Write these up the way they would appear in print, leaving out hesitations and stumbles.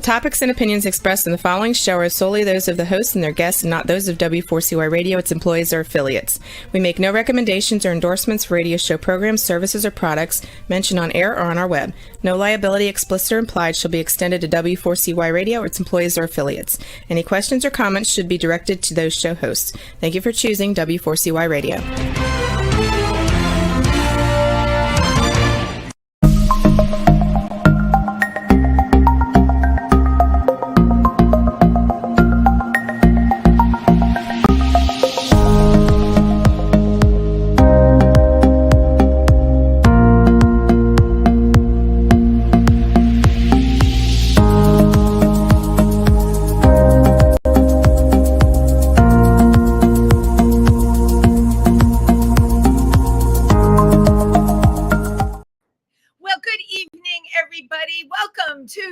topics and opinions expressed in the following show are solely those of the host and their guests and not those of W4CY Radio, its employees, or affiliates. We make no recommendations or endorsements for radio show programs, services, or products mentioned on air or on our web. No liability, explicit or implied, shall be extended to W4CY Radio or its employees or affiliates. Any questions or comments should be directed to those show hosts. Thank you for choosing W4CY Radio.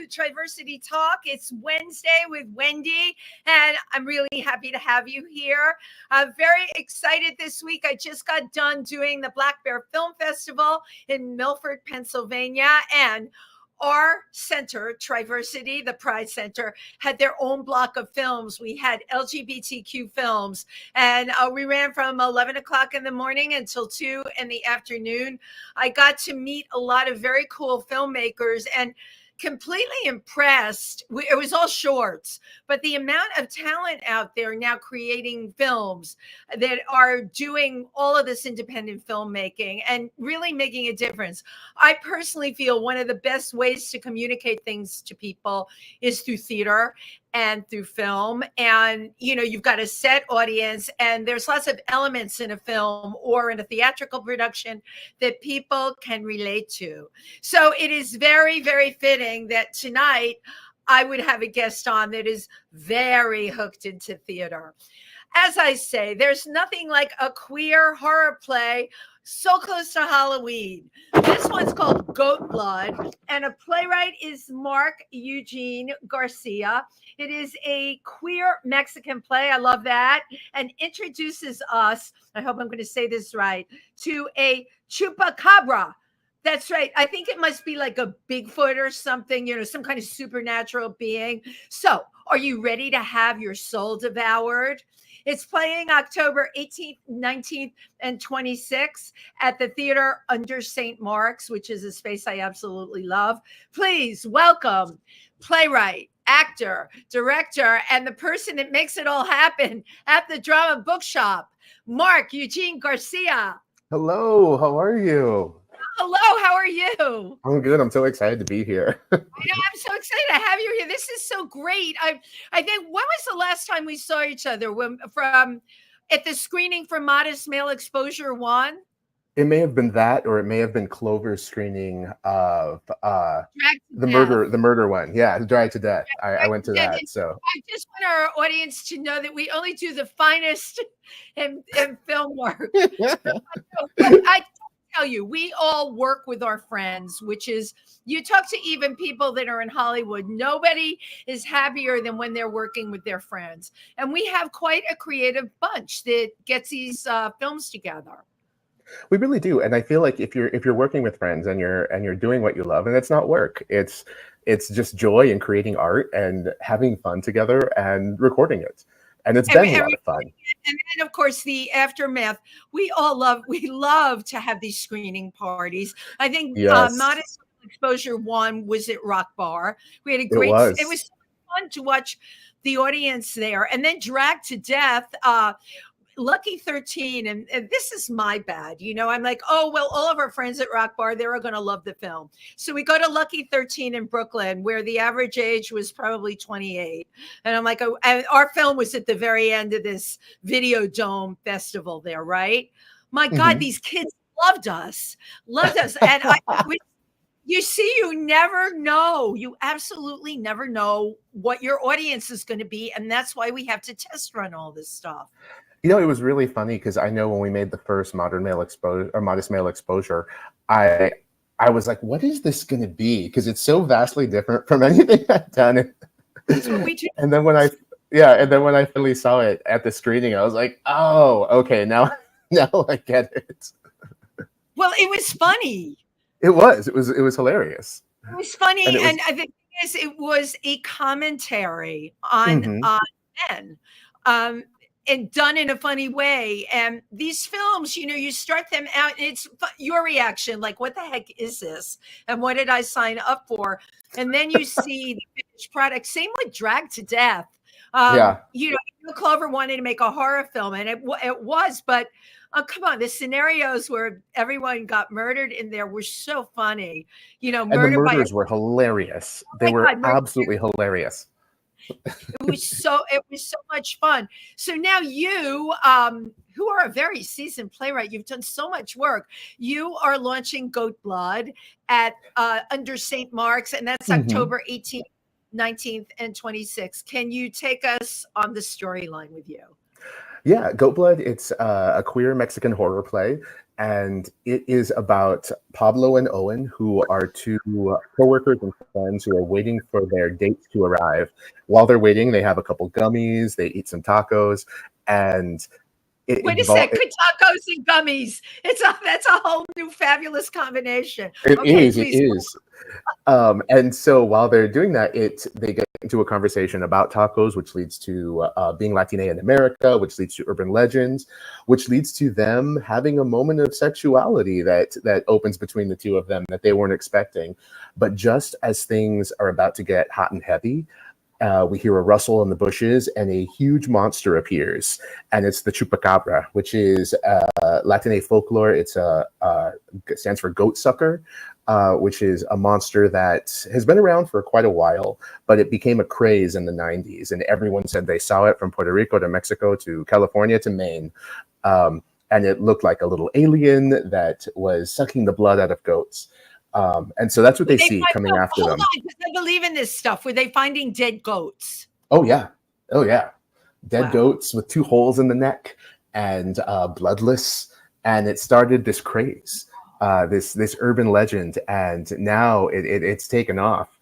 Diversity Talk. It's Wednesday with Wendy, and I'm really happy to have you here. I'm very excited this week. I just got done doing the Black Bear Film Festival in Milford, Pennsylvania, and our center, Triversity, the Pride Center, had their own block of films. We had LGBTQ films, and we ran from 11 o'clock in the morning until 2 in the afternoon. I got to meet a lot of very cool filmmakers and completely impressed. It was all shorts, but the amount of talent out there now creating films that are doing all of this independent filmmaking and really making a difference. I personally feel one of the best ways to communicate things to people is through theater and through film. And, you know, you've got a set audience and there's lots of elements in a film or in a theatrical production that people can relate to. So it is very, very fitting that tonight I would have a guest on that is very hooked into theater. As I say, there's nothing like a queer horror play so close to Halloween. This one's called Goat Blood, and a playwright is Mark-Eugene Garcia. It is a queer Mexican play, I love that, and introduces us, I hope I'm going to say this right, to a chupacabra. That's right. I think it must be like a Bigfoot or something, you know, some kind of supernatural being. So, are you ready to have your soul devoured? It's playing October 18th, 19th, and 26th at the theater under St. Mark's, which is a space I absolutely love. Please welcome playwright, actor, director, and the person that makes it all happen at the Drama Bookshop, Mark-Eugene Garcia. Hello, how are you? Hello, how are you? I'm good. I'm so excited to be here. I'm so excited to have you here. This is so great. I think, when was the last time we saw each other? At the screening for Modest Male Exposure 1? It may have been that, or it may have been Clover's screening of the murder one. Yeah, Dragged to Death. I went to that. So I just want our audience to know that we only do the finest in film work. I tell you, we all work with our friends, which is, you talk to even people that are in Hollywood, nobody is happier than when they're working with their friends. And we have quite a creative bunch that gets these films together. We really do. And I feel like if you're working with friends and you're doing what you love, and it's not work, it's just joy in creating art and having fun together and recording it. And it's been a lot of fun. And then, of course, the aftermath. We love to have these screening parties. I think Modest Exposure 1 was at Rock Bar. We had a great, it was fun to watch the audience there. And then Dragged to Death, Lucky 13, and this is my bad. You know, I'm like, oh, well, all of our friends at Rock Bar, they're going to love the film. So we go to Lucky 13 in Brooklyn, where the average age was probably 28. And I'm like, oh, and our film was at the very end of this Video Dome festival there, right? My God, these kids loved us. And you see, you never know. You absolutely never know what your audience is going to be. And that's why we have to test run all this stuff. You know, it was really funny because I know when we made the first Modest Male Exposure, I was like, what is this going to be? Because it's so vastly different from anything I've done. And then when I finally saw it at the screening, I was like, oh, okay, now I get it. Well, it was funny. It was hilarious. It was funny, and the thing is, it was a commentary on Hmm. men, um, and done in a funny way. And these films, you start them out, and it's your reaction, like, "What the heck is this? And what did I sign up for?" And then you see the finished product. Same with Drag to Death. Yeah. Clover wanted to make a horror film, and it was, but come on, the scenarios where everyone got murdered in there were so funny. And the Murdered by murders were hilarious. oh They my were God, murdered. absolutely hilarious. It was so much fun. So now you, who are a very seasoned playwright, you've done so much work. You are launching Goat Blood at under St. Mark's, and that's Hmm. October 18th, 19th, and 26th. Can you take us on the storyline with you? Yeah, Goat Blood, it's a queer Mexican horror play, and it is about Pablo and Owen, who are two coworkers and friends who are waiting for their dates to arrive. While they're waiting, they have a couple gummies, they eat some tacos, and it, Wait a invol- sec, tacos and gummies. That's a whole new fabulous combination. it Okay, is, it please. is. And so while they're doing that, they get into a conversation about tacos, which leads to being Latina in America, which leads to urban legends, which leads to them having a moment of sexuality that opens between the two of them that they weren't expecting. But just as things are about to get hot and heavy, we hear a rustle in the bushes and a huge monster appears, and it's the chupacabra, which is Latine Folklore. It stands for goat sucker, which is a monster that has been around for quite a while, but it became a craze in the 90s, and everyone said they saw it from Puerto Rico to Mexico to California to Maine. And it looked like a little alien that was sucking the blood out of goats. And so that's what they see coming after Hold them. on, because I believe in this stuff. Were they finding dead goats? Oh yeah, oh yeah, dead Wow. goats with two holes in the neck and bloodless, and it started this craze, this urban legend, and now it's taken off.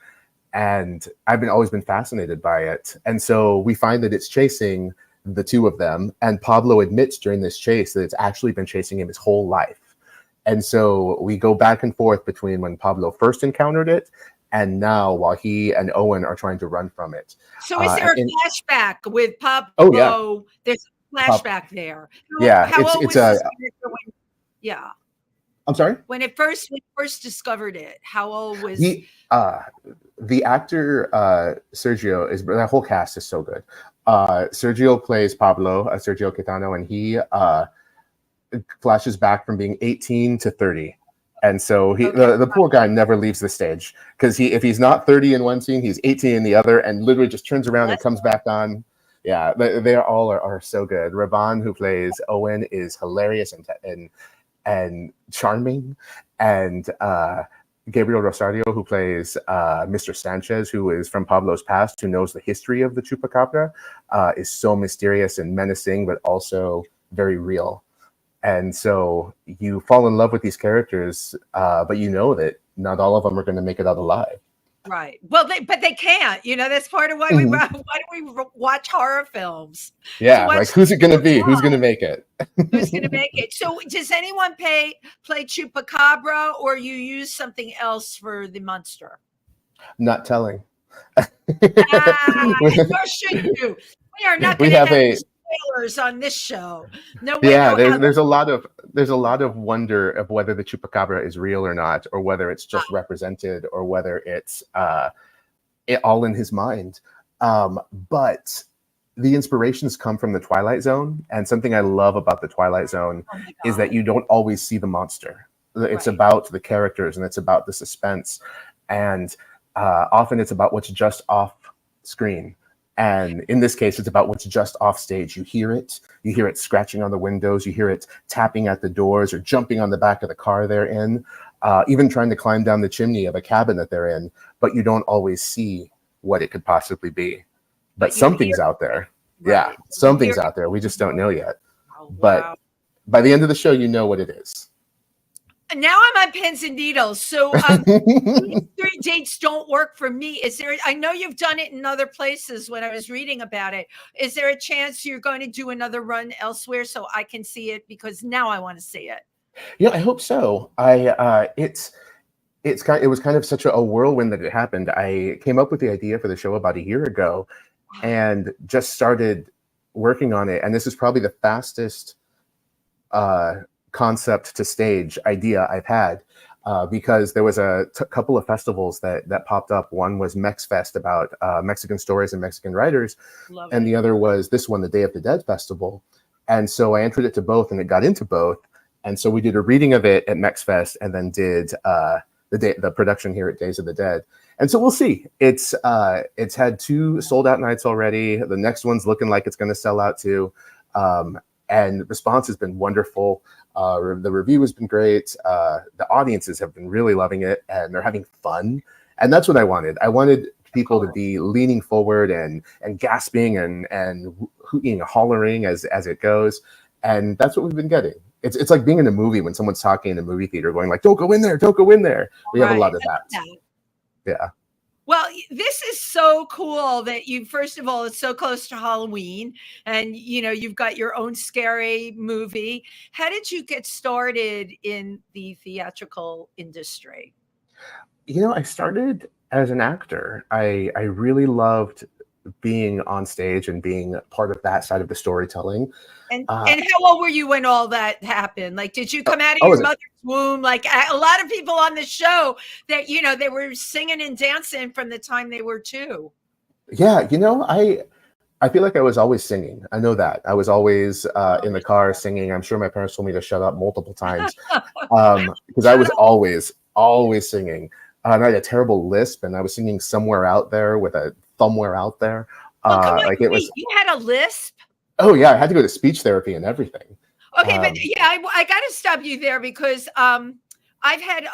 And I've always been fascinated by it, and so we find that it's chasing the two of them, and Pablo admits during this chase that it's actually been chasing him his whole life. And so we go back and forth between when Pablo first encountered it and now while he and Owen are trying to run from it. So is there a And flashback with Pablo? oh yeah, There's a Pop, flashback there. yeah, How old it's was a. this character when? Yeah, I'm sorry. when first discovered it, how old was? The actor Sergio is that whole cast is so good. Sergio plays Pablo, Sergio Quetano, and he flashes back from being 18 to 30. And so the poor guy never leaves the stage because if he's not 30 in one scene, he's 18 in the other, and literally just turns around and comes back on. Yeah, they all are so good. Ravan, who plays Owen, is hilarious and charming, and Gabriel Rosario, who plays Mr. Sanchez, who is from Pablo's past, who knows the history of the chupacabra, is so mysterious and menacing, but also very real. And so you fall in love with these characters, but you know that not all of them are going to make it out alive. Right. Well, but they can't. That's part of why we watch horror films. Yeah, like who's it going to be? Who's going to make it? Who's going to make it? So, does anyone play chupacabra, or you use something else for the monster? Not telling. Nor should you. We are not going to have spoilers on this show. No. Yeah, there's a lot of wonder of whether the chupacabra is real or not, or whether it's just represented, or whether it's it all in his mind. But the inspirations come from the Twilight Zone, and something I love about the Twilight Zone is that you don't always see the monster. It's about the characters, and it's about the suspense, and often it's about what's just off screen. And in this case, it's about what's just off stage. You hear it scratching on the windows, you hear it tapping at the doors or jumping on the back of the car they're in, even trying to climb down the chimney of a cabin that they're in, but you don't always see what it could possibly be. But something's out there. Right. Yeah, something's out there. We just don't know yet. Oh, wow. But by the end of the show, you know what it is. Now I'm on pins and needles. So these 3 dates don't work for me. I know you've done it in other places when I was reading about it. Is there a chance you're going to do another run elsewhere so I can see it? Because now I want to see it. Yeah, I hope so. It's it was kind of such a whirlwind that it happened. I came up with the idea for the show about a year ago and just started working on it. And this is probably the fastest concept to stage idea I've had, because there was a couple of festivals that popped up. One was Mex Fest, about Mexican stories and Mexican writers. Love and it. the other was this one, the Day of the Dead Festival. And so I entered it to both, and it got into both. And so we did a reading of it at Mex Fest, and then did the production here at Days of the Dead. And so we'll see. It's had 2 sold out nights already. The next one's looking like it's going to sell out too. And the response has been wonderful. The review has been great. The audiences have been really loving it, and they're having fun. And that's what I wanted. I wanted people to be leaning forward and gasping and hooting and hollering as it goes. And that's what we've been getting. It's like being in a movie when someone's talking in a movie theater going like, don't go in there, don't go in there. We have a lot of that. Yeah. Well, this is so cool that you, first of all, it's so close to Halloween, and you've got your own scary movie. How did you get started in the theatrical industry? I started as an actor. I really loved being on stage and being part of that side of the storytelling. And how old were you when all that happened? Like, did you come out of your mother's womb? Like a lot of people on the show that, they were singing and dancing from the time they were 2. Yeah. I feel like I was always singing. I know that. I was always in the car singing. I'm sure my parents told me to shut up multiple times because I was always singing. And I had a terrible lisp, and I was singing Somewhere Out There with a thumbwhere out there. You had a lisp? Oh yeah, I had to go to speech therapy and everything. Okay, but yeah, I got to stop you there because I've had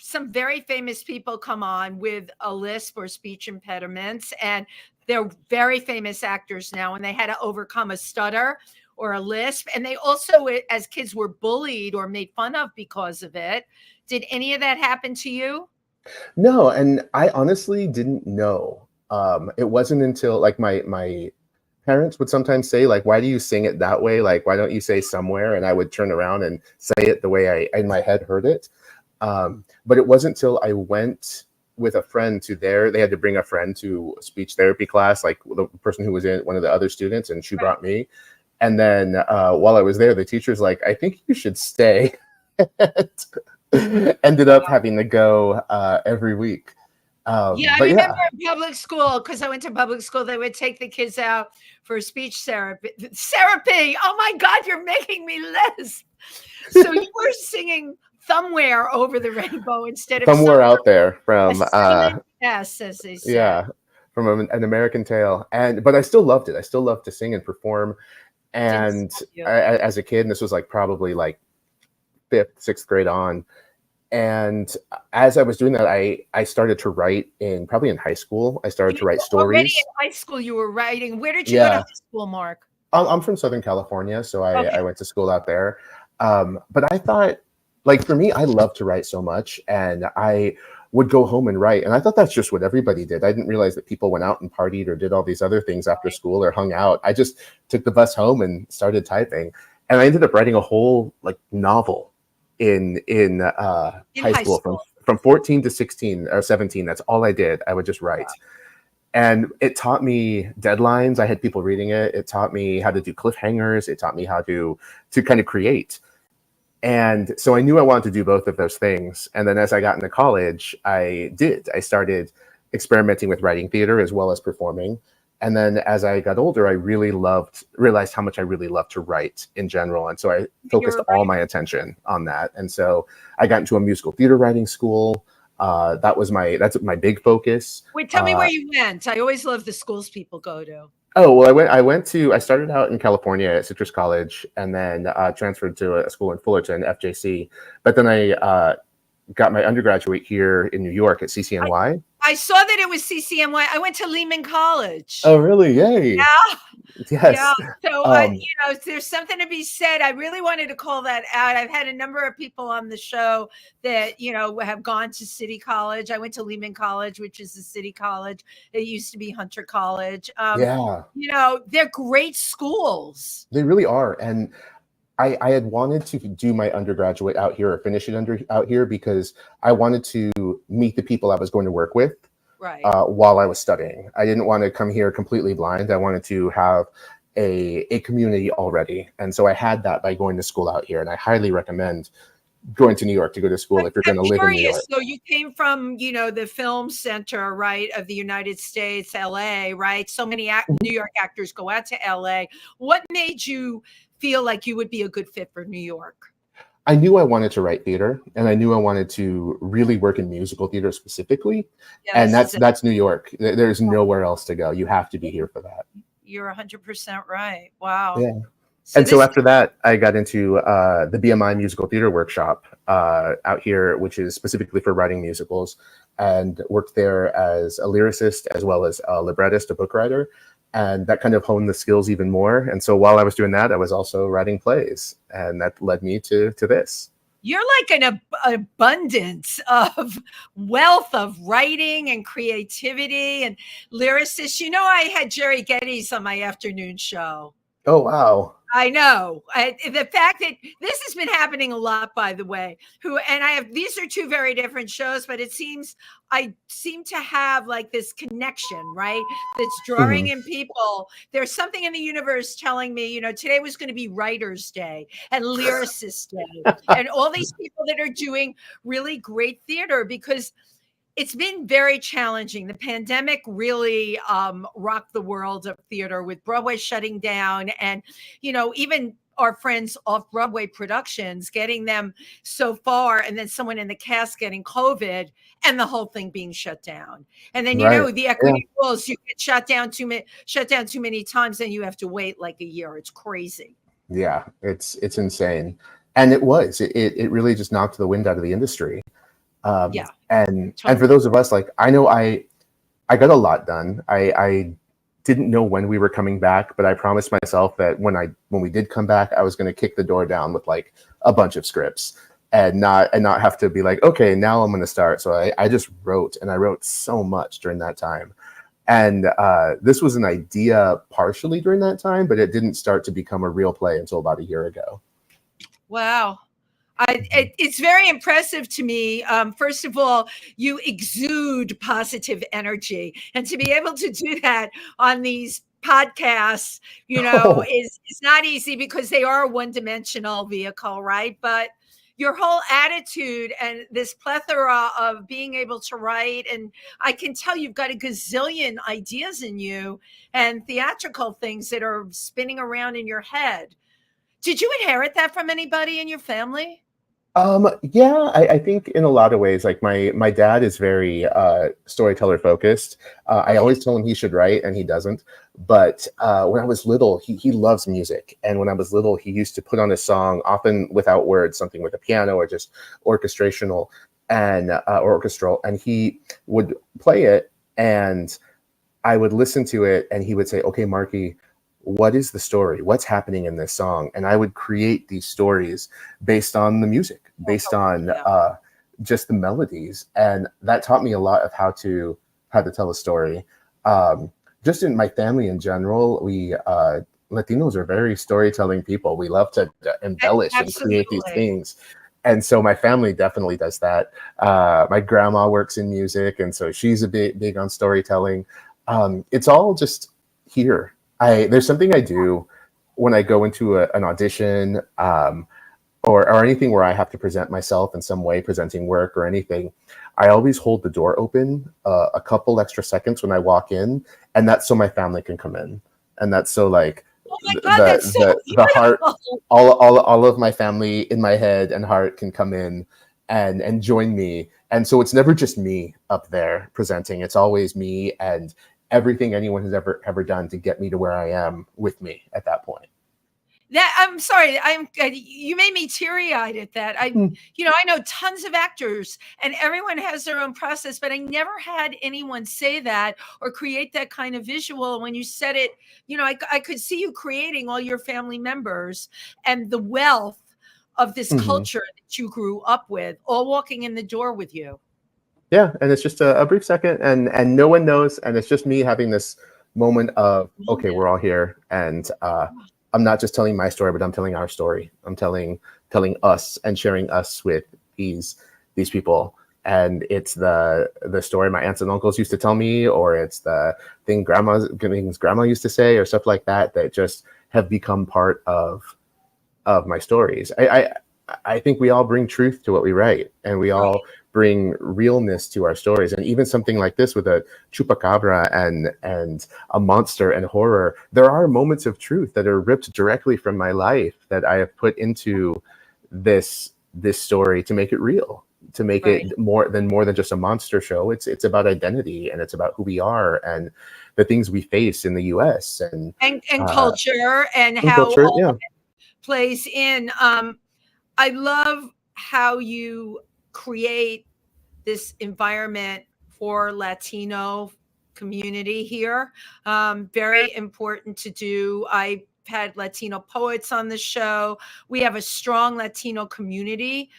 some very famous people come on with a lisp or speech impediments, and they're very famous actors now, and they had to overcome a stutter or a lisp, and they also, as kids, were bullied or made fun of because of it. Did any of that happen to you? No, and I honestly didn't know. It wasn't until like my parents would sometimes say, like, why do you sing it that way? Like, why don't you say somewhere? And I would turn around and say it the way I in my head heard it. But it wasn't until I went with a friend they had to bring a friend to a speech therapy class, like the person who was in one of the other students, and she brought me. And then while I was there, the teacher's like, I think you should stay. Ended up having to go every week. I remember in public school, because I went to public school, they would take the kids out for speech therapy. Oh my God, you're making me lisp. So you were singing Somewhere Over the Rainbow instead of Somewhere Out There from yes, as they say. Yeah, from an American Tale. But I still loved it. I still loved to sing and perform. And as a kid, and this was like probably like 5th, 6th grade on. And as I was doing that, I started to write probably in high school. I started to write stories. Already in high school, you were writing. Where did you go to high school, Mark? I'm from Southern California, so I went to school out there. But I thought, like, for me, I love to write so much, and I would go home and write. And I thought that's just what everybody did. I didn't realize that people went out and partied or did all these other things after school or hung out. I just took the bus home and started typing. And I ended up writing a whole like novel in high school. From 14 to 16 or 17. That's all I did. I would just write. Wow. And it taught me deadlines. I had people reading it. It taught me how to do cliffhangers. It taught me how to kind of create. And so I knew I wanted to do both of those things. And then as I got into college, I started experimenting with writing theater as well as performing. And then as I got older, I realized how much I really loved to write in general. And so I focused all my attention on that. And so I got into a musical theater writing school. That's my big focus. Wait, tell me where you went. I always love the schools people go to. Oh, well, I started out in California at Citrus College, and then transferred to a school in Fullerton, FJC. But then I got my undergraduate here in New York at CCNY. I saw that it was CCNY. I went to Lehman College. Oh, really? Yay. Yeah. Yes. Yeah. So, there's something to be said. I really wanted to call that out. I've had a number of people on the show that, have gone to City College. I went to Lehman College, which is the City College. It used to be Hunter College. They're great schools. They really are. And I had wanted to do my undergraduate out here or finish it out here because I wanted to meet the people I was going to work with Right. while I was studying. I didn't want to come here completely blind. I wanted to have a community already. And so I had that by going to school out here. And I highly recommend going to New York to go to school if you're going to live in New York. So you came from, the film center, right, of the United States, LA, right? So many New York actors go out to LA. What made you feel like you would be a good fit for New York? I knew I wanted to write theater, and I knew I wanted to really work in musical theater specifically. And that's New York. There's nowhere else to go. You have to be here for that. You're 100% right. Wow. Yeah. So after that, I got into the BMI musical theater workshop out here, which is specifically for writing musicals, and worked there as a lyricist as well as a librettist, a book writer. And that kind of honed the skills even more. And so while I was doing that, I was also writing plays, and that led me to this. You're like an abundance of wealth of writing and creativity and lyricists. I had Jerry Geddes on my afternoon show. Oh, wow. I know. The fact that this has been happening a lot, by the way, these are two very different shows, but I seem to have like this connection, right? That's drawing in people. There's something in the universe telling me, today was going to be Writer's Day and Lyricist Day and all these people that are doing really great theater, because it's been very challenging. The pandemic really rocked the world of theater, with Broadway shutting down, and, even our friends off Broadway productions, getting them so far, and then someone in the cast getting COVID and the whole thing being shut down. And then, the equity rules, you get shut down too many times, and you have to wait like a year. It's crazy. Yeah, it's insane. And it really just knocked the wind out of the industry. And for those of us, like, I know I got a lot done. I didn't know when we were coming back, but I promised myself that when we did come back, I was going to kick the door down with like a bunch of scripts and not have to be like, okay, now I'm going to start. So I just wrote, and I wrote so much during that time. And this was an idea partially during that time, but it didn't start to become a real play until about a year ago. Wow. It's very impressive to me. First of all, you exude positive energy, and to be able to do that on these podcasts, is not easy, because they are a one-dimensional vehicle, right? But your whole attitude and this plethora of being able to write, and I can tell you've got a gazillion ideas in you and theatrical things that are spinning around in your head. Did you inherit that from anybody in your family? Yeah, I think in a lot of ways, like my dad is very storyteller focused. I always tell him he should write, and he doesn't. But when I was little, he loves music. And when I was little, he used to put on a song, often without words, something with a piano or just orchestrational and orchestral. And he would play it, and I would listen to it, and he would say, okay, Marky, what is the story? What's happening in this song? And I would create these stories based on the music, based on just the melodies. And that taught me a lot of how to tell a story. Just in my family in general, we Latinos are very storytelling people. We love to embellish and create these things. And so my family definitely does that. My grandma works in music, and so she's a big on storytelling. It's all just here. There's something I do when I go into an audition or anything where I have to present myself in some way, presenting work or anything. I always hold the door open a couple extra seconds when I walk in, and that's so my family can come in. And that's so like the heart, all of my family in my head and heart can come in and join me. And so it's never just me up there presenting. It's always me and everything anyone has ever done to get me to where I am with me at that point. I'm sorry. You made me teary-eyed at that. I know tons of actors, and everyone has their own process, but I never had anyone say that or create that kind of visual. When you said it, I could see you creating all your family members and the wealth of this culture that you grew up with, all walking in the door with you. Yeah, and it's just a brief second, and no one knows, and it's just me having this moment of, okay, we're all here, and I'm not just telling my story, but I'm telling our story. I'm telling us and sharing us with these people. And it's the story my aunts and uncles used to tell me, or it's the things grandma used to say, or stuff like that, that just have become part of my stories. I think we all bring truth to what we write, and we all bring realness to our stories. And even something like this with a chupacabra and a monster and horror, there are moments of truth that are ripped directly from my life that I have put into this story to make it real, to make it more than just a monster show. It's about identity, and it's about who we are and the things we face in the US and culture, and how culture, all of it plays in. I love how you create this environment for Latino community here. Very important to do. I've had Latino poets on the show. We have a strong Latino community,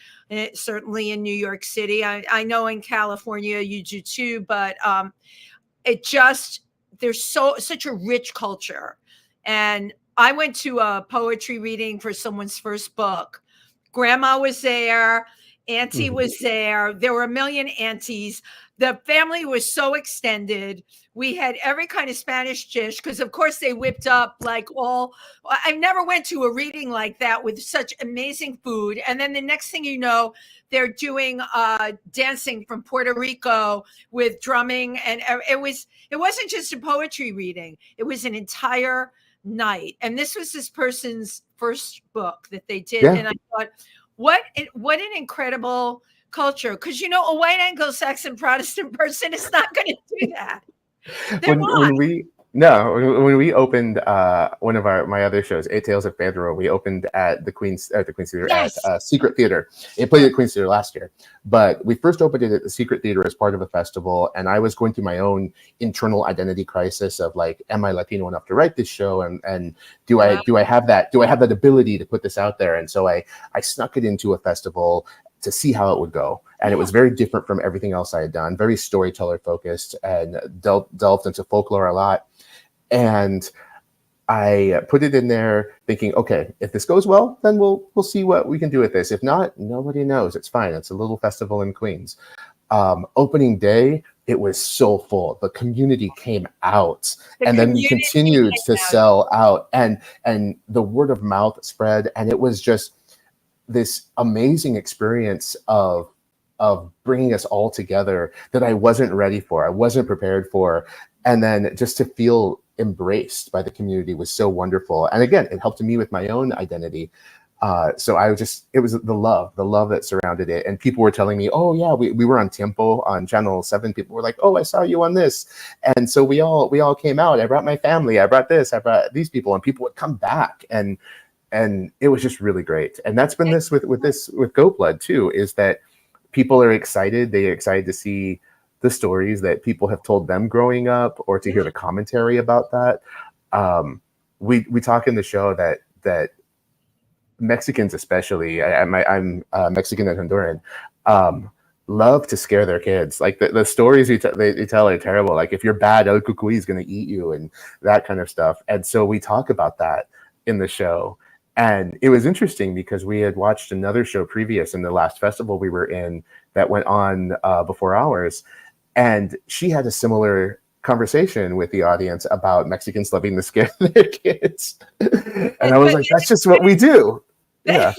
certainly in New York City. I know in California you do too, but there's such a rich culture. And I went to a poetry reading for someone's first book. Grandma was there. Auntie was there. There were a million aunties. The family was so extended. We had every kind of Spanish dish because, of course, they whipped up I never went to a reading like that with such amazing food. And then the next thing you know, they're doing dancing from Puerto Rico with drumming. And it wasn't just a poetry reading. It was an entire night. And this was this person's first book that they did. Yeah. And I thought, what an incredible culture. Because, a white Anglo-Saxon Protestant person is not going to do that. When we opened one of my other shows, Eight Tales of Pedro, we opened at the Queen's Theater, at Secret Theater. It played at Queen's Theater last year, but we first opened it at the Secret Theater as part of a festival. And I was going through my own internal identity crisis of like, am I Latino enough to write this show? And do I have that ability to put this out there? And so I snuck it into a festival to see how it would go. And it was very different from everything else I had done, very storyteller focused, and delved into folklore a lot. And I put it in there thinking, okay, if this goes well, then we'll see what we can do with this. If not, nobody knows. It's fine. It's a little festival in Queens. Opening day, it was so full. The community came out, and then we continued to sell out, and the word of mouth spread. And it was just this amazing experience of bringing us all together that I wasn't ready for. I wasn't prepared for. And then just to feel embraced by the community was so wonderful. And again, it helped me with my own identity. So it was the love that surrounded it. And people were telling me, oh yeah, we were on Tiempo on Channel 7. People were like, oh, I saw you on this. And so we all came out. I brought my family. I brought these people, and people would come back. And it was just really great. And that's been this with Goat Blood too, is that people are excited. They're excited to see the stories that people have told them growing up, or to hear the commentary about that. We talk in the show that Mexicans, especially, I'm Mexican and Honduran, love to scare their kids. Like the stories they tell are terrible. Like if you're bad, El Cucuy is going to eat you and that kind of stuff. And so we talk about that in the show. And it was interesting because we had watched another show previous in the last festival we were in that went on before ours. And she had a similar conversation with the audience about Mexicans loving to scare their kids. And I was like, that's just what we do. Yeah.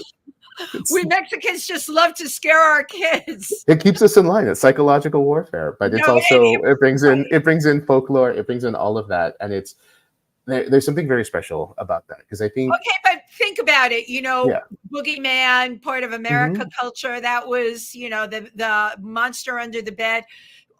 We Mexicans just love to scare our kids. It keeps us in line. It's psychological warfare, but it's it brings in folklore. It brings in all of that. And there's something very special about that, because I think. Okay, but think about it. Boogeyman, part of America culture. That was, the monster under the bed.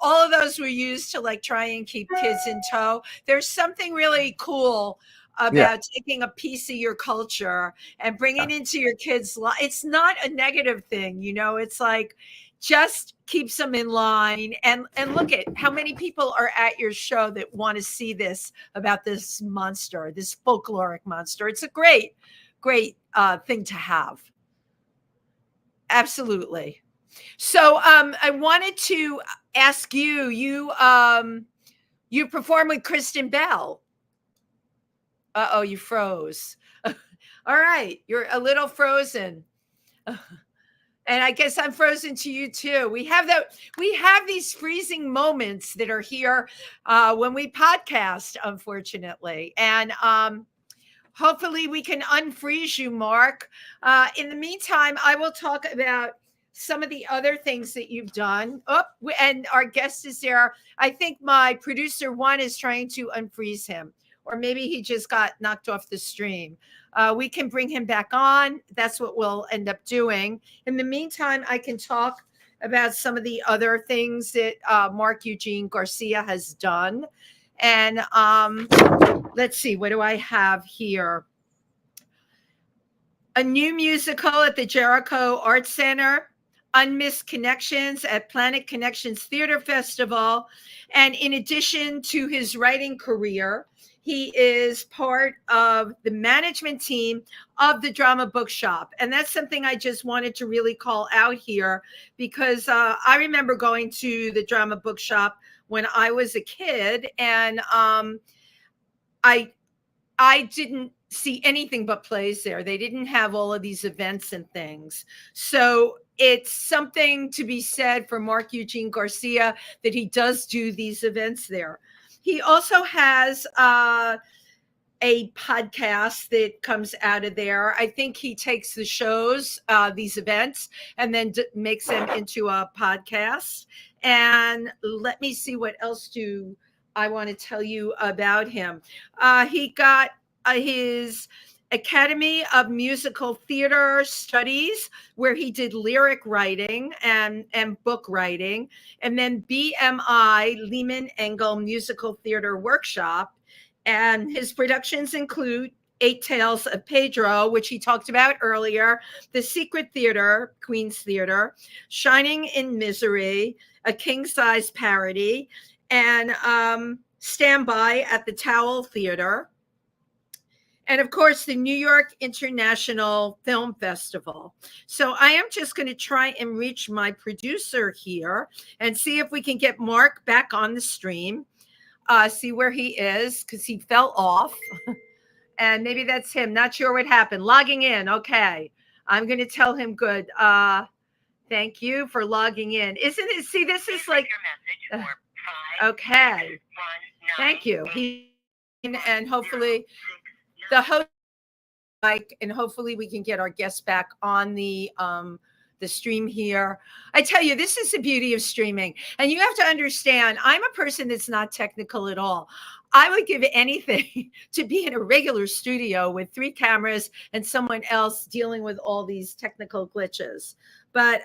All of those were used to try and keep kids in tow. There's something really cool about taking a piece of your culture and bringing it into your kids' life. It's not a negative thing, it's like just keeps them in line. And look at how many people are at your show that want to see this about this monster, this folkloric monster. It's a great, great thing to have. Absolutely. So I wanted to ask you, you performed with Kristen Bell. Uh-oh, you froze. All right, you're a little frozen. And I guess I'm frozen to you too. We have these freezing moments that are here when we podcast, unfortunately. And hopefully we can unfreeze you, Mark. In the meantime, I will talk about some of the other things that you've done. Oh, and our guest is there. I think my producer one is trying to unfreeze him, or maybe he just got knocked off the stream. We can bring him back on. That's what we'll end up doing. In the meantime, I can talk about some of the other things that Mark-Eugene Garcia has done. And let's see, what do I have here? A new musical at the Jericho Arts Center, Unmissed Connections at Planet Connections Theater Festival. And in addition to his writing career, he is part of the management team of the Drama Bookshop. And that's something I just wanted to really call out here, because I remember going to the Drama Bookshop when I was a kid, and I didn't see anything but plays there. They didn't have all of these events and things. So it's something to be said for Mark-Eugene Garcia that he does do these events there. He also has a podcast that comes out of there. I think he takes the shows, these events, and then makes them into a podcast. And let me see, what else do I want to tell you about him. He got his Academy of Musical Theater Studies, where he did lyric writing and book writing, and then BMI, Lehman Engel Musical Theater Workshop. And his productions include Eight Tales of Pedro, which he talked about earlier, The Secret Theater, Queen's Theater, Shining in Misery, a king-size parody, and Stand By at the Towel Theater. And of course, the New York International Film Festival. So I am just going to try and reach my producer here and see if we can get Mark back on the stream, see where he is, because he fell off. And maybe that's him. Not sure what happened. Logging in. Okay. I'm going to tell him good. Thank you for logging in. Isn't it? See, this is like, okay. Thank you. And hopefully the host, Mike, and hopefully we can get our guests back on the stream here. I tell you, this is the beauty of streaming. And you have to understand, I'm a person that's not technical at all. I would give anything to be in a regular studio with 3 cameras and someone else dealing with all these technical glitches. But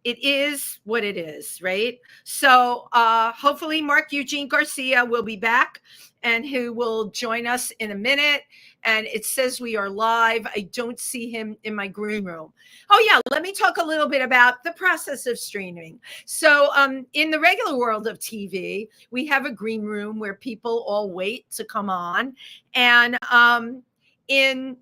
it is what it is, right? So hopefully Mark-Eugene Garcia will be back, and who will join us in a minute. And it says we are live. I don't see him in my green room. Oh yeah, let me talk a little bit about the process of streaming. So in the regular world of TV, we have a green room where people all wait to come on. And in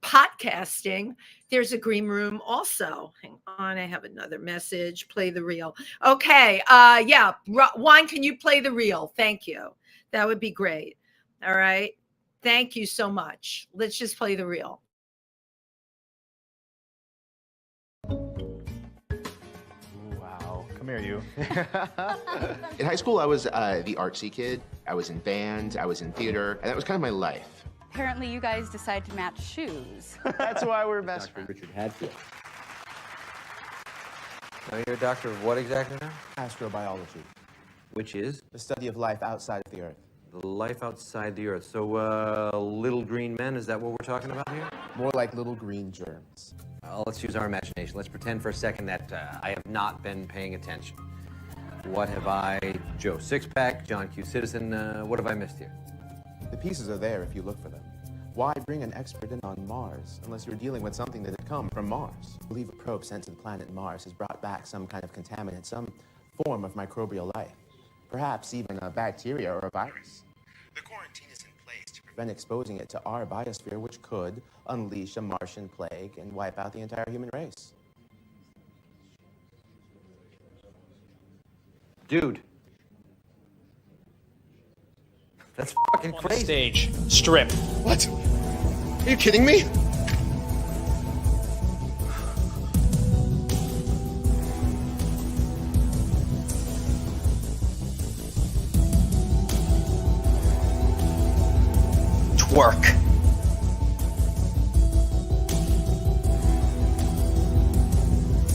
podcasting, there's a green room also. Hang on, I have another message. Play the reel. Okay, yeah, Juan, can you play the reel? Thank you. That would be great. All right. Thank you so much. Let's just play the reel. Wow. Come here, you. In high school, I was the artsy kid. I was in band, I was in theater, and that was kind of my life. Apparently, you guys decide to match shoes. That's why we're best Dr. friends. Richard Hadfield. Now, you're a doctor of what exactly now? Astrobiology, Which is? the study of life outside of the Earth. The life outside the Earth. So, little green men, is that what we're talking about here? More like little green germs. Let's use our imagination. Let's pretend for a second that I have not been paying attention. What have I, Joe Sixpack, John Q. Citizen, what have I missed here? The pieces are there if you look for them. Why bring an expert in on Mars unless you're dealing with something that had come from Mars? I believe a probe sent to the planet Mars has brought back some kind of contaminant, some form of microbial life. Perhaps even a bacteria or a virus. The quarantine is in place to prevent exposing it to our biosphere, which could unleash a Martian plague and wipe out the entire human race. Dude. That's fucking On the crazy. stage. Strip. What? Are you kidding me? Twerk.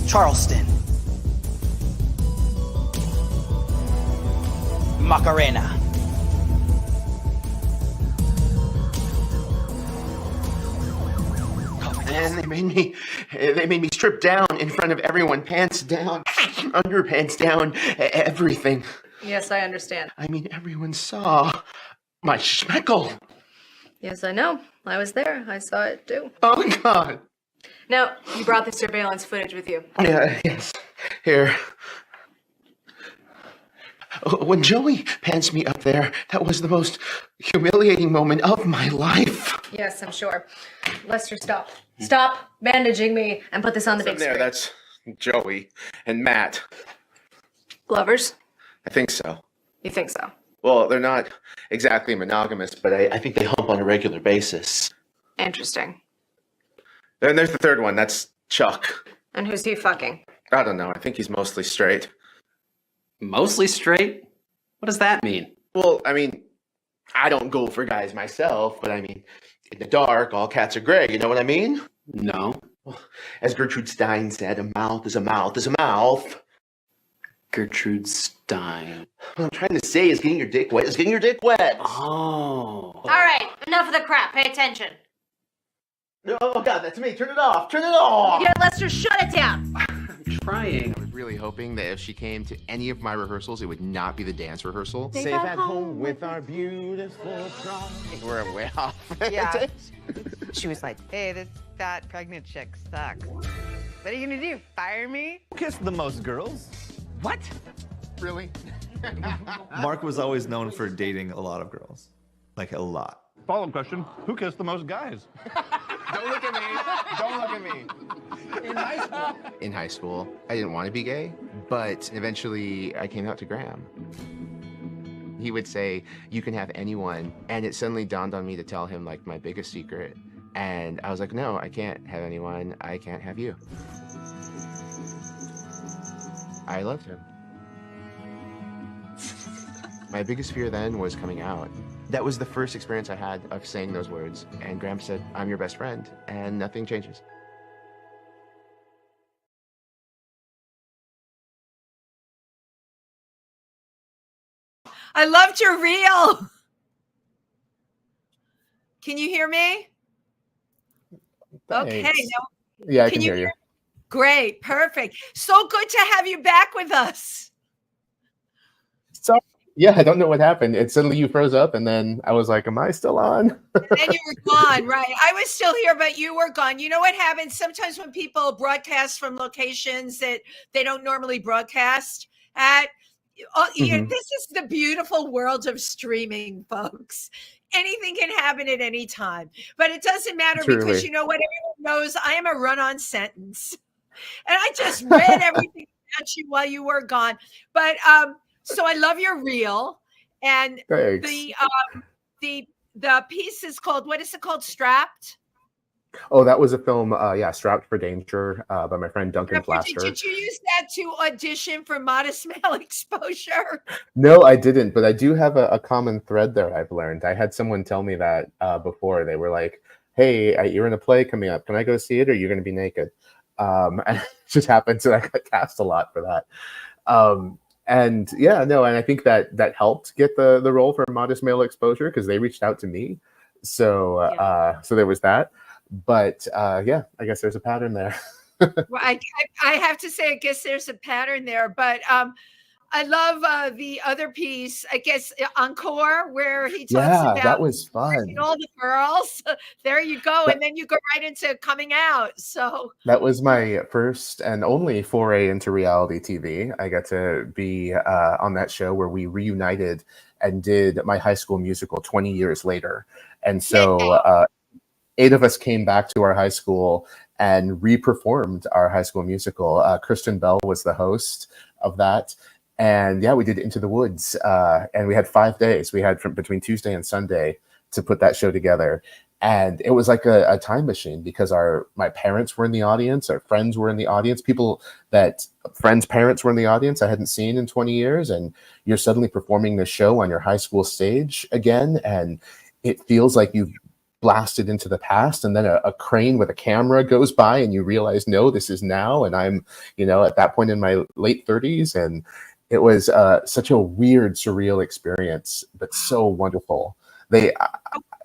Charleston. Macarena. And they made me strip down in front of everyone, pants down, underpants down, everything. Yes, I understand. I mean, everyone saw my schmeckle. Yes, I know. I was there. I saw it too. Oh, God. Now, you brought the surveillance footage with you. Yeah, yes. Here. When Joey pants me up there, that was the most humiliating moment of my life. Yes, I'm sure. Lester, stop. Stop bandaging me and put this on the big screen. That's Joey and Matt. Lovers? I think so. You think so? Well, they're not exactly monogamous, but I think they hump on a regular basis. Interesting. Then there's the third one. That's Chuck. And who's he fucking? I don't know. I think he's mostly straight. Mostly straight? What does that mean? Well, I mean, I don't go for guys myself, but I mean, in the dark, all cats are gray. You know what I mean? No. Well, as Gertrude Stein said, a mouth is a mouth is a mouth. Gertrude Stein. What I'm trying to say is getting your dick wet is getting your dick wet. Oh. All right, enough of the crap. Pay attention. Oh, God, that's me. Turn it off. Turn it off. Yeah, Lester, shut it down. I'm trying. I was really hoping that if she came to any of my rehearsals, it would not be the dance rehearsal. Safe at home with our beautiful bride. We're way off. Yeah. She was like, hey, this fat pregnant chick sucks. What are you gonna do, fire me? Who kissed the most girls? What? Really? Mark was always known for dating a lot of girls. Like, a lot. Follow-up question, who kissed the most guys? Don't look at me. Don't look at me. In high school. In high school, I didn't want to be gay, but eventually I came out to Graham. He would say, you can have anyone. And it suddenly dawned on me to tell him like my biggest secret. And I was like, no, I can't have anyone. I can't have you. I loved him. My biggest fear then was coming out. That was the first experience I had of saying those words. And Graham said, I'm your best friend, and nothing changes. I loved your reel. Can you hear me? Thanks. Okay. Now, Yeah, I can hear you. Great. Perfect. So good to have you back with us. So, yeah, I don't know what happened. It suddenly you froze up, and then I was like, am I still on? And then you were gone, right? I was still here, but you were gone. You know what happens sometimes when people broadcast from locations that they don't normally broadcast at? You know, this is the beautiful world of streaming, folks. Anything can happen at any time, but it doesn't matter because you know what? Everyone knows I am a run-on sentence, and I just read everything about you while you were gone. But so I love your reel, and Thanks. the piece is called, what is it called? Strapped. Oh, that was a film, Strapped for Danger by my friend Duncan Plaster. Did you use that to audition for Modest Male Exposure? No, I didn't, but I do have a common thread there I've learned. I had someone tell me that before. They were like, hey, you're in a play coming up. Can I go see it, or are you going to be naked? And it just happened to I got cast a lot for that. And I think that helped get the role for Modest Male Exposure because they reached out to me. So so there was that. But I guess there's a pattern there. Well, I have to say, I guess there's a pattern there. But I love the other piece, I guess, Encore, where he talks about that was fun. All the girls. There you go. And then you go right into coming out. So that was my first and only foray into reality TV. I got to be on that show where we reunited and did My High School Musical 20 years later. And so 8 of us came back to our high school and re-performed our High School Musical. Kristen Bell was the host of that. And we did Into the Woods. And we had 5 days. We had from between Tuesday and Sunday to put that show together. And it was like a time machine because my parents were in the audience, our friends were in the audience, friends' parents were in the audience I hadn't seen in 20 years. And you're suddenly performing this show on your high school stage again. And it feels like you've blasted into the past, and then a crane with a camera goes by and you realize, no, this is now. And I'm, at that point in my late 30s. And it was such a weird, surreal experience, but so wonderful.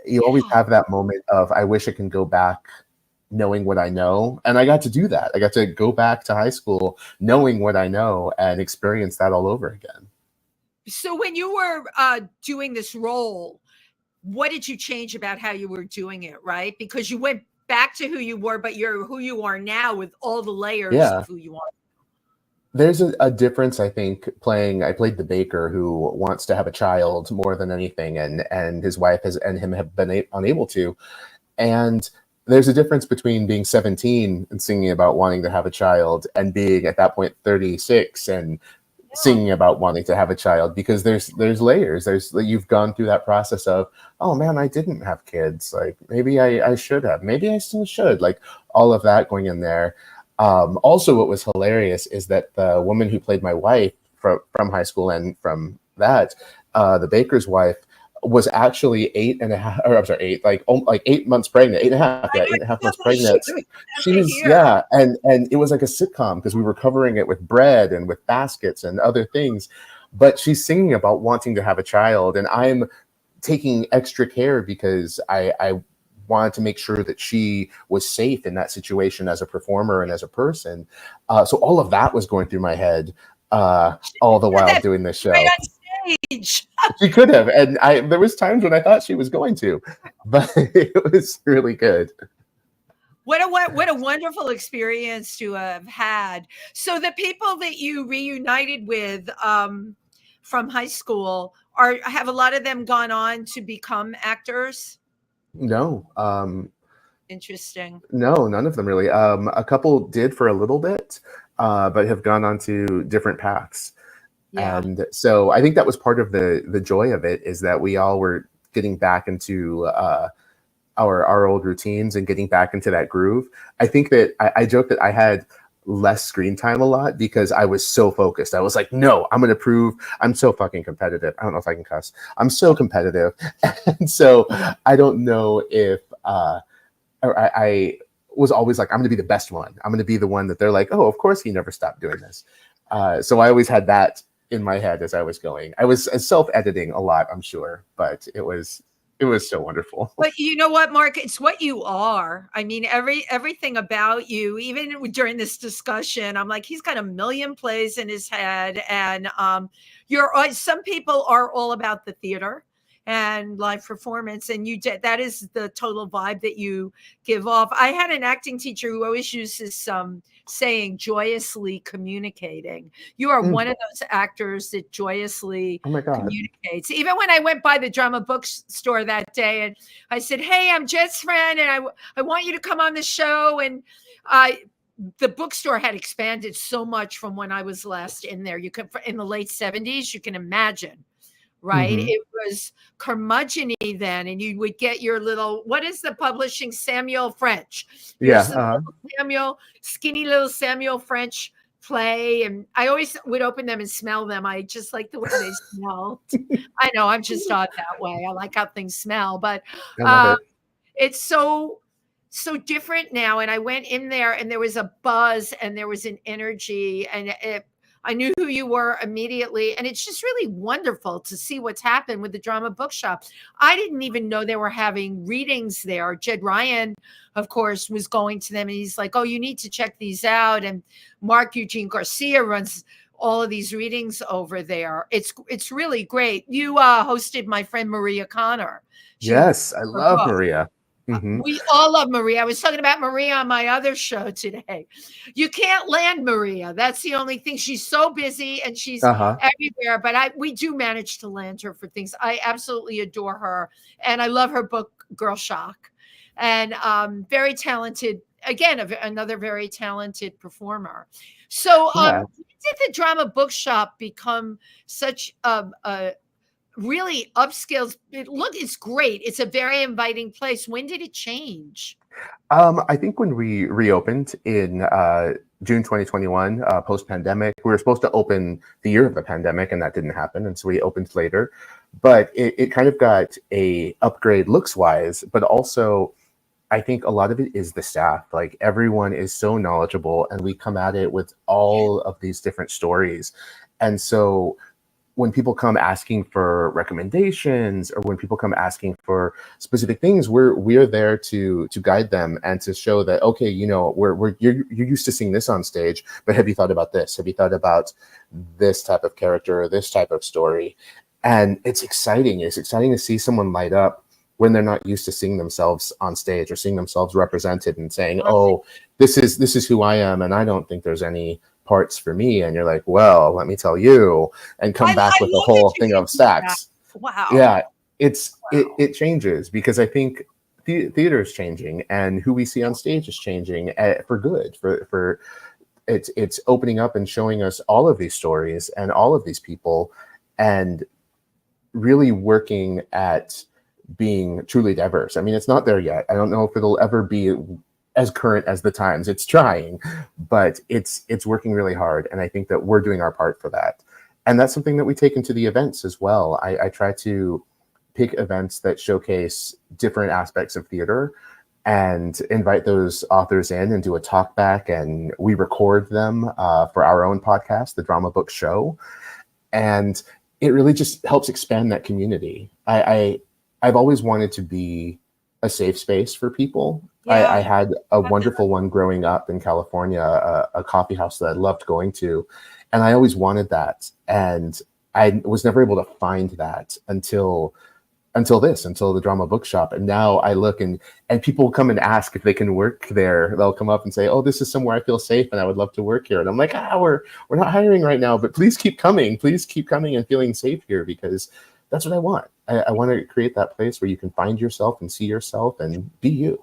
You always have that moment of, I wish I can go back knowing what I know. And I got to do that. I got to go back to high school knowing what I know and experience that all over again. So when you were doing this role, what did you change about how you were doing it, right? Because you went back to who you were, but you're who you are now with all the layers of who you are. There's a difference, I think, I played the baker who wants to have a child more than anything, and his wife and him have been unable to. And there's a difference between being 17 and singing about wanting to have a child and being at that point 36 and singing about wanting to have a child, because there's layers. You've gone through that process of, oh man, I didn't have kids. Like maybe I should have, maybe I still should, like all of that going in there. Also, what was hilarious is that the woman who played my wife from high school and from that, the baker's wife, was actually 8 months pregnant, 8.5 months pregnant. She was, and it was like a sitcom because we were covering it with bread and with baskets and other things. But she's singing about wanting to have a child, and I'm taking extra care because I wanted to make sure that she was safe in that situation as a performer and as a person. So all of that was going through my head all the while doing this show. Right on stage. She could have, and there was times when I thought she was going to, but it was really good. What a wonderful experience to have had. So the people that you reunited with from high school, have a lot of them gone on to become actors? No. Interesting. No, none of them really. A couple did for a little bit, but have gone on to different paths. Yeah. And so I think that was part of the joy of it, is that we all were getting back into our old routines and getting back into that groove. I think that I joke that I had less screen time a lot because I was so focused. I was like, no, I'm going to prove I'm so fucking competitive. I don't know if I can cuss. I'm so competitive. And so I don't know if I was always like, I'm going to be the best one. I'm going to be the one that they're like, oh, of course he never stopped doing this. So I always had that in my head as I was going. I was self-editing a lot, I'm sure, but it was so wonderful. But you know what, Mark? It's what you are. I mean, everything about you, even during this discussion, I'm like, he's got a million plays in his head. And some people are all about the theater and live performance. And that is the total vibe that you give off. I had an acting teacher who always uses some saying, joyously communicating. You are one of those actors that joyously communicates. Even when I went by the drama bookstore that day and I said, hey, I'm Jet's friend and I want you to come on the show. And the bookstore had expanded so much from when I was last in there. You could, in the late 70s, you can imagine. Right. Mm-hmm. It was curmudgeon-y then. And you would get your little, what is the publishing? Samuel French. Skinny little Samuel French play. And I always would open them and smell them. I just like the way they smelled. I know I'm just odd that way. I like how things smell, but it's so different now. And I went in there and there was a buzz and there was an energy, and I knew who you were immediately. And it's just really wonderful to see what's happened with the drama bookshop. I didn't even know they were having readings there. Jed Ryan, of course, was going to them and he's like, oh, you need to check these out. And Mark-Eugene Garcia runs all of these readings over there. It's really great. You hosted my friend Maria Connor. Yes, I love Maria. Mm-hmm. We all love Maria. I was talking about Maria on my other show today. You can't land Maria. That's the only thing. She's so busy and she's everywhere, but we do manage to land her for things. I absolutely adore her. And I love her book, Girl Shock. And very talented, again, another very talented performer. So when did the drama bookshop become such a really upscales. It's great. It's a very inviting place. When did it change? I think when we reopened in June 2021, post-pandemic, we were supposed to open the year of the pandemic, and that didn't happen, and so we opened later. But it kind of got a upgrade looks-wise, but also I think a lot of it is the staff. Like, everyone is so knowledgeable, and we come at it with all of these different stories. And so when people come asking for recommendations, or when people come asking for specific things, we're there to guide them and to show that, okay, you know, you're used to seeing this on stage, but have you thought about this? Have you thought about this type of character or this type of story? And it's exciting. It's exciting to see someone light up when they're not used to seeing themselves on stage or seeing themselves represented and saying, oh, this is who I am, and I don't think there's any parts for me. And you're like, well, let me tell you, and come back with the whole thing of stacks. Wow. Yeah, it changes, because I think theater is changing, and who we see on stage is changing for good. For it's opening up and showing us all of these stories and all of these people, and really working at being truly diverse. I mean, it's not there yet. I don't know if it'll ever be as current as the times. It's trying, but it's working really hard. And I think that we're doing our part for that. And that's something that we take into the events as well. I try to pick events that showcase different aspects of theater and invite those authors in and do a talk back. And we record them for our own podcast, The Drama Book Show. And it really just helps expand that community. I've always wanted to be a safe space for people. Yeah. I had a wonderful one growing up in California, a coffee house that I loved going to. And I always wanted that. And I was never able to find that until the Drama Bookshop. And now I look and people come and ask if they can work there. They'll come up and say, oh, this is somewhere I feel safe and I would love to work here. And I'm like, we're not hiring right now, but please keep coming. Please keep coming and feeling safe here, because that's what I want. I want to create that place where you can find yourself and see yourself and be you.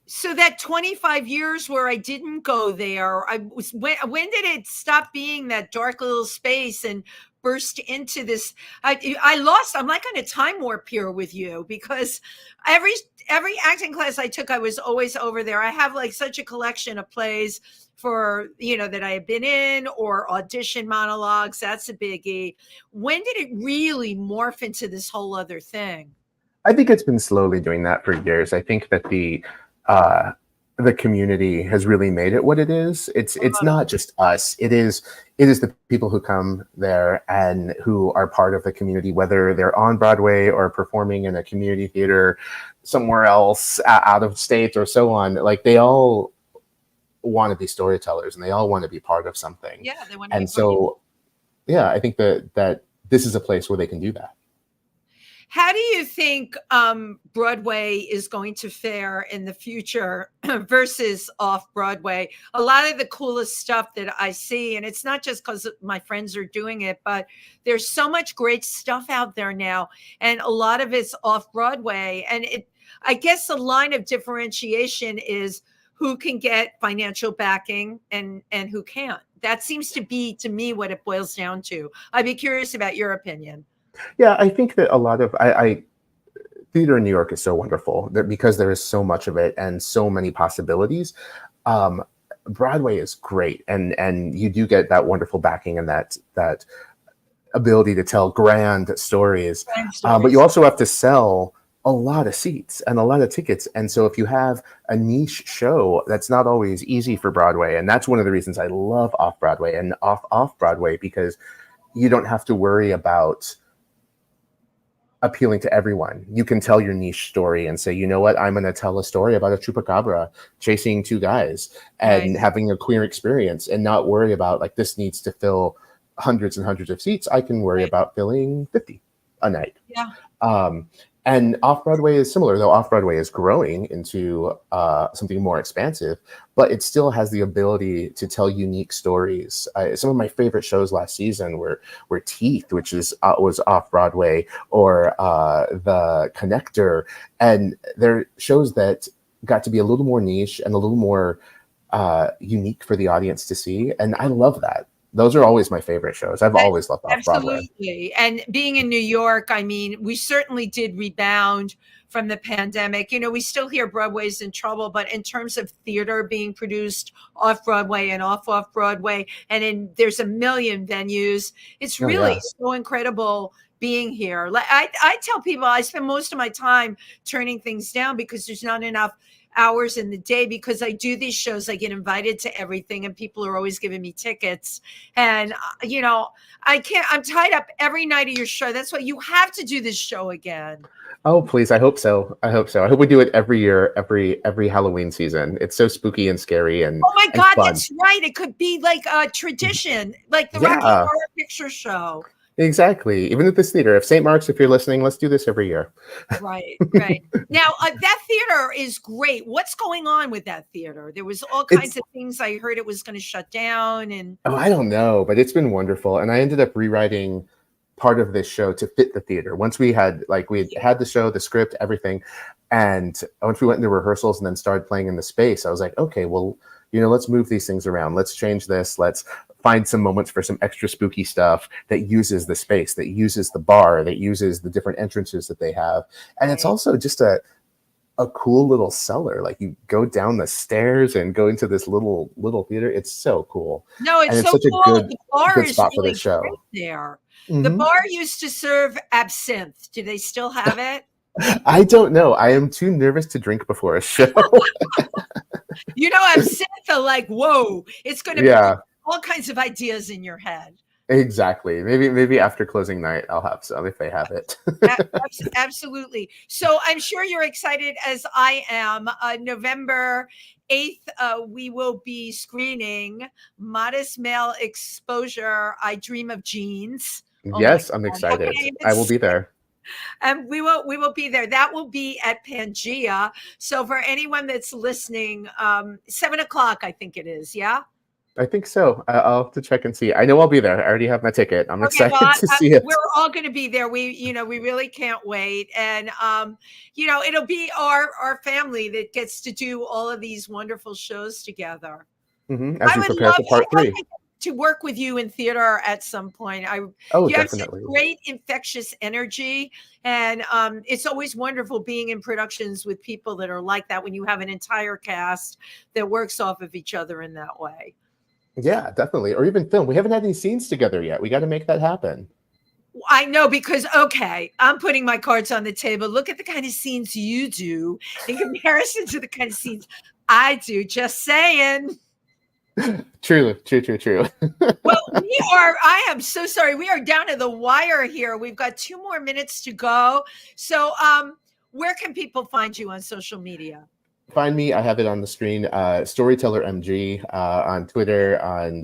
So that 25 years where I didn't go there, when did it stop being that dark little space and burst into this? I'm like on a time warp here with you, because every acting class I took, I was always over there. I have like such a collection of plays for, that I have been in, or audition monologues. That's a biggie. When did it really morph into this whole other thing? I think it's been slowly doing that for years. I think that the community has really made it what it is. It's not just us. It is the people who come there and who are part of the community, whether they're on Broadway or performing in a community theater somewhere else out of state or so on. Like, they all want to be storytellers, and they all want to be part of something. Yeah, they want to. And so, yeah, I think that this is a place where they can do that. How do you think Broadway is going to fare in the future versus off Broadway? A lot of the coolest stuff that I see, and it's not just because my friends are doing it, but there's so much great stuff out there now, and a lot of it's off Broadway. And I guess the line of differentiation is who can get financial backing and who can't. That seems to be, to me, what it boils down to. I'd be curious about your opinion. Yeah, I think that a lot of theater in New York is so wonderful that because there is so much of it and so many possibilities. Broadway is great, and you do get that wonderful backing and that ability to tell grand stories. But you also have to sell a lot of seats and a lot of tickets. And so if you have a niche show, that's not always easy for Broadway. And that's one of the reasons I love off Broadway and off Broadway, because you don't have to worry about appealing to everyone. You can tell your niche story and say, you know what, I'm going to tell a story about a chupacabra chasing two guys and having a queer experience, and not worry about, like, this needs to fill hundreds and hundreds of seats. I can worry about filling 50 a night. Yeah. And off-Broadway is similar, though off-Broadway is growing into something more expansive, but it still has the ability to tell unique stories. Some of my favorite shows last season were Teeth, which was off-Broadway, or The Connector. And they're shows that got to be a little more niche and a little more unique for the audience to see. And I love that. those are always my favorite shows. I've always loved off-Broadway. Absolutely. And being in New York, I mean, we certainly did rebound from the pandemic. You know, we still hear Broadway's in trouble, but in terms of theater being produced off-Broadway and off-Broadway, and there's a million venues, it's really so incredible being here. Like I tell people, I spend most of my time turning things down because there's not enough hours in the day. Because I do these shows, I get invited to everything, and people are always giving me tickets. And you know, I'm tied up every night of your show. That's why you have to do this show again. Oh, please. I hope so. I hope we do it every year, every Halloween season. It's so spooky and scary and oh my God, fun. that's right. It could be like a tradition, like the Rocky Horror Picture Show. Exactly. Even at this theater, if St. Mark's, if you're listening, let's do this every year. Right. Now, that theater is great. What's going on with that theater? There was all kinds of things. I heard it was going to shut down. And I don't know, but it's been wonderful. And I ended up rewriting part of this show to fit the theater. Once we had the show, the script, everything. And once we went into rehearsals and then started playing in the space, I was like, okay, well, you know, let's move these things around. Let's change this. Let's find some moments for some extra spooky stuff that uses the space, that uses the bar, that uses the different entrances that they have. And it's also just a cool little cellar. Like you go down the stairs and go into this little theater. It's so cool. No, it's so such cool. A good, the bar good is spot really for the show. great there. Mm-hmm. The bar used to serve absinthe. Do they still have it? I don't know. I am too nervous to drink before a show. You know, absinthe, like, whoa, it's going to be all kinds of ideas in your head. Exactly. Maybe after closing night, I'll have some if they have it. Absolutely. So I'm sure you're excited as I am. November 8th, we will be screening Modest Male Exposure, I Dream of Jeans. Yes, I'm excited. Okay, I will be there. And we will be there. That will be at Pangea. So for anyone that's listening, 7:00, I think it is. Yeah. I think so. I'll have to check and see. I know I'll be there. I already have my ticket. I'm excited to see it. We're all going to be there. We really can't wait. And, it'll be our family that gets to do all of these wonderful shows together. Mm-hmm. As we prepare for part 3. To work with you in theater at some point. You definitely. have such great infectious energy, and it's always wonderful being in productions with people that are like that, when you have an entire cast that works off of each other in that way. Yeah, definitely. Or even film. We haven't had any scenes together yet. We got to make that happen. I know, because, okay, I'm putting my cards on the table. Look at the kind of scenes you do in comparison to the kind of scenes I do. Just saying. True. Well, I am so sorry. We are down to the wire here. We've got 2 more minutes to go. So where can people find you on social media? Find me. I have it on the screen. Storyteller MG on Twitter, on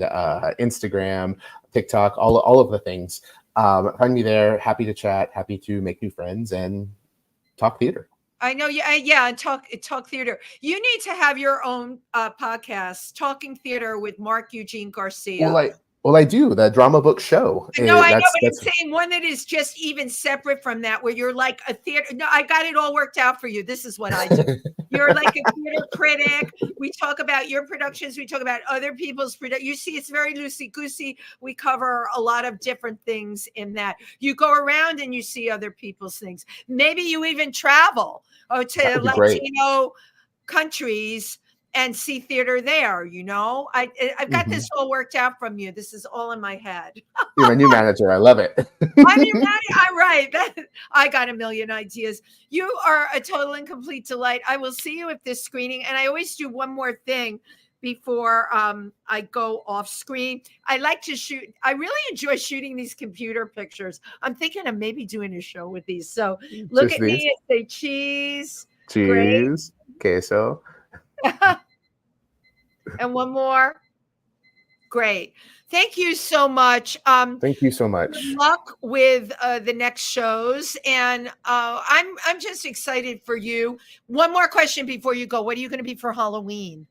Instagram, TikTok, all of the things. Find me there. Happy to chat. Happy to make new friends and talk theater. I know. Yeah. And talk theater. You need to have your own podcast, Talking Theater with Mark-Eugene Garcia. Well, I do. The drama book show. No, I know, but I'm saying one that is just even separate from that, where you're like a theater. No, I got it all worked out for you. This is what I do. You're like a theater critic. We talk about your productions. We talk about other people's productions. You see, it's very loosey-goosey. We cover a lot of different things in that. You go around and you see other people's things. Maybe you even travel to Latino countries and see theater there. I've got this all worked out from you. This is all in my head. You're my new manager. I love it. I'm your manager. I'm right. I got a million ideas. You are a total and complete delight. I will see you at this screening. And I always do one more thing before I go off screen. I like to shoot. I really enjoy shooting these computer pictures. I'm thinking of maybe doing a show with these. So look at me and say cheese. Cheese. Great. Queso. And one more. Great. Thank you so much. Thank you so much. Good luck with the next shows, and I'm just excited for you. One more question before you go. What are you going to be for Halloween?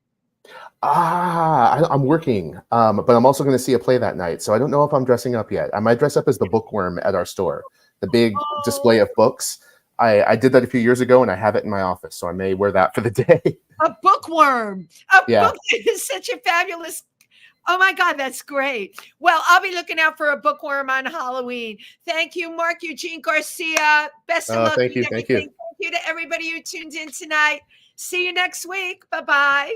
I'm working, but I'm also going to see a play that night, so I don't know if I'm dressing up yet. I might dress up as the bookworm at our store, the big display of books. I did that a few years ago, and I have it in my office, so I may wear that for the day. A bookworm. A book is such a fabulous Oh my God, that's great. Well, I'll be looking out for a bookworm on Halloween. Thank you, Mark-Eugene Garcia. Best of luck Thank with you. Thank everything. you. Thank you to everybody who tuned in tonight. See you next week. Bye-bye.